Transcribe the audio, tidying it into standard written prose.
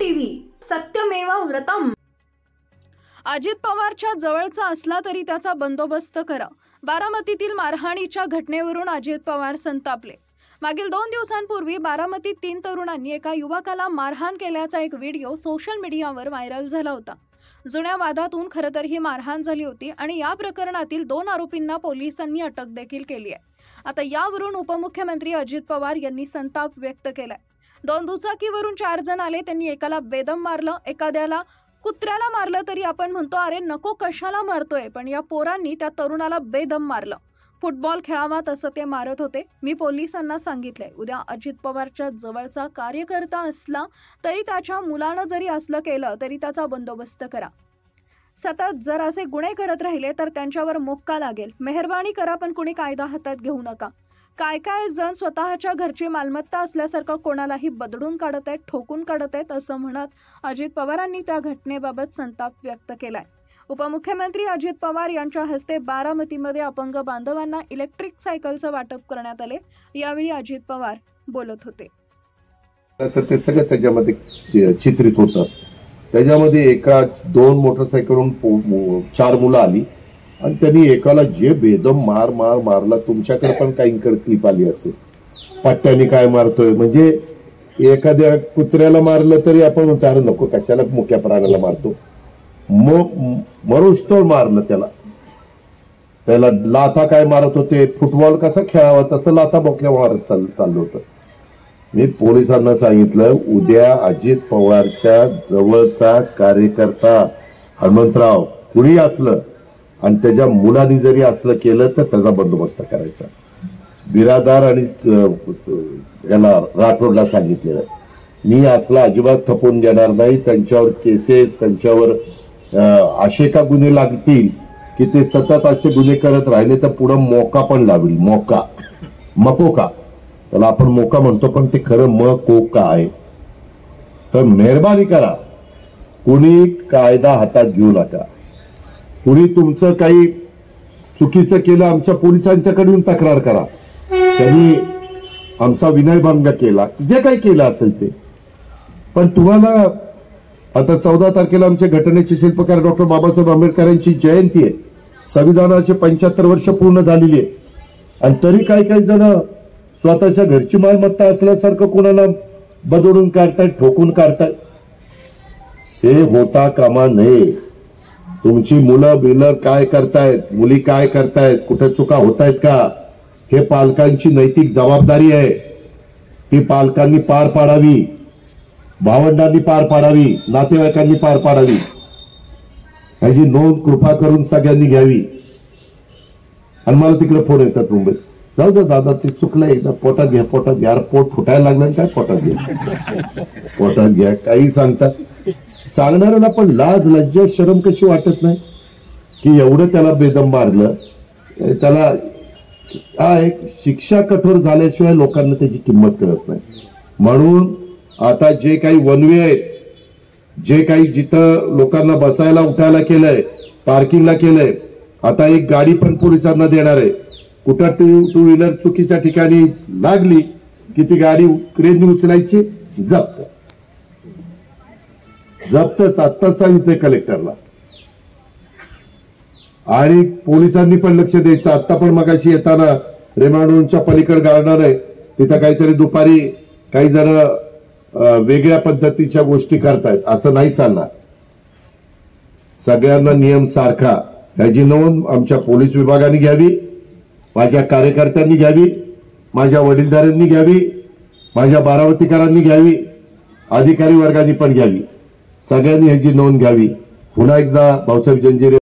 TV सत्यमेव व्रतम। अजित पवारच्या जवळचा असला तरी त्याचा बंदोबस्त करा। बारामतीतील मारहाणीच्या घटनेवरून अजित पवार संतापले। मागील 2 दिवसांपूर्वी बारामतीत 3 तरुणांनी एका युवकाला मारहाण केल्याचा एक व्हिडिओ सोशल मीडियावर व्हायरल झाला होता। जुन्या वादातून खरं तर ही मारहाण झाली होती आणि या प्रकरणातील 2 आरोपींना पोलिसांनी अटक देखील केली आहे। आता यावरून उपमुख्यमंत्री अजित पवार यांनी संताप व्यक्त केलाय। 2 दुचाकीवरून 4 जण आले, त्यांनी एकाला बेदम मारलं, एखाद्याला कुत्र्याला मारलं तरी आपण म्हणतो अरे नको कशाला मारतोय, पण या पोरांनी त्या तरुणाला बेदम मारलं। फुटबॉल खेळावा तसं ते मारत होते। मी पोलिसांना सांगितलंय उद्या अजित पवारच्या जवळचा कार्यकर्ता असला तरी त्याच्या मुलानं जरी असलं केलं तरी त्याचा बंदोबस्त करा। सतत जर असे गुन्हे करत राहिले तर त्यांच्यावर मोक्का लागेल। मेहरबानी करा, पण कुणी कायदा हातात घेऊ नका। काय जण स्वतःच्या घरची मालमत्ता असल्यासारखं कोणालाही बदडून काढत आहेत, ठोकून काढत आहेत असं म्हणत अजित पवारांनी त्या घटनेबाबत संताप व्यक्त केलाय। उपमुख्यमंत्री अजित पवार यांच्या हस्ते बारामतीमध्ये अपंग बांधवांना इलेक्ट्रिक सायकलचं वाटप करण्यात आले। यावेळी अजित पवार बोलत होते। ते सगळं त्याच्यामध्ये चित्रित होतं। त्याच्यामध्ये एका 2 मोटरसायकलवरून 4 मुलं आली आणि त्यांनी एकाला जे बेदम मारला। तुमच्याकडे पण काही क्लिप आली असेल, पट्ट्याने काय मारतोय, म्हणजे एखाद्या कुत्र्याला मारलं तरी आपण म्हणतो नको कशाला मुक्या प्राण्याला मारतो, मरुस तो मारलं त्याला लाथा काय मारत होते, फुटबॉल कसा खेळावा तसं लाथा बोक्या मारत चाललं होतं। मी पोलिसांना सांगितलं उद्या अजित पवारच्या जवळचा कार्यकर्ता हनुमंतराव कुणी असलं आणि त्याच्या मुलांनी जरी असलं केलं तर त्याचा बंदोबस्त करायचा। बिरादार आणि याला राठोडला सांगितलेलं मी असला अजिबात खपून घेणार नाही। त्यांच्यावर केसेस, त्यांच्यावर असे का गुन्हे लागतील की ते सतत असे गुन्हे करत राहिले तर पुढे मोका पण लावेल। मकोका त्याला आपण मोका म्हणतो, पण ते खरं मकोका आहे। तर मेहरबानी करा, कुणी कायदा हातात घेऊ नका। कुणी तुमचं काही चुकीचं केलं आमच्या पोलिसांच्याकडे येऊन तक्रार करा, त्यांनी आमचा विनयभंग केला, जे काही केलं असेल ते। पण तुम्हाला आता 14 तारखेला आमच्या घटनेचे शिल्पकार डॉक्टर बाबासाहेब आंबेडकरांची जयंती आहे। संविधानाचे 75 वर्ष पूर्ण झालेली आहे आणि तरी काही जण स्वतःच्या घरची मालमत्ता असल्यासारखं कोणाला बदडून काढतायत, ठोकून काढतायत। हे होता कामा नये। तुमची मुलं बिलं काय करतायत, मुली काय करतायत, कुठे चुका होतायत का, हे पालकांची नैतिक जबाबदारी आहे। ती पालकांनी पार पाडावी, भावंडांनी पार पाडावी, नातेवाईकांनी पार पाडावी। ह्याची नोंद कृपा करून सगळ्यांनी घ्यावी। आणि मला तिकडे फोन येतात मुंबईत, जाऊ दे दादा ते चुकलं, एकदा पोटात घ्या, पोट फुटायला लागलं काय, पोटात घ्या काही सांगतात। सांगणाऱ्याला पण लाज लज्जा शरम कशी वाटत नाही की एवढं त्याला बेदम मारलं, त्याला काय शिक्षा कठोर झाल्याशिवाय लोकांना त्याची किंमत कळत नाही। म्हणून आता जे काही वनवे आहेत, जे काही जिथं लोकांना बसायला उठायला केलंय, पार्किंगला केलंय, आता एक गाडी पण पोलिसांना देणार आहे। कुठं टू व्हीलर चुकीच्या ठिकाणी लागली की ती गाडी क्रेनने उचलायची, जप्तच आत्ताच सांगितलंय कलेक्टरला। आणि पोलिसांनी पण लक्ष द्यायचं। आता पण मगाशी येताना रेमांडच्या पलीकडे गार्डन आहे, तिथं काहीतरी दुपारी काही जण वेगळ्या पद्धतीच्या गोष्टी करतायत, असं नाही चालणार। सगळ्यांना नियम सारखा, याची नोंद आमच्या पोलीस विभागाने घ्यावी, माझ्या कार्यकर्त्यांनी घ्यावी, माझ्या वडीलधाऱ्यांनी घ्यावी, माझ्या बारामतीकरांनी घ्यावी, अधिकारी वर्गाने पण घ्यावी। सगळ्यांनी ह्याची नोंद घ्यावी। पुन्हा एकदा भाऊसाहेब जंजिरे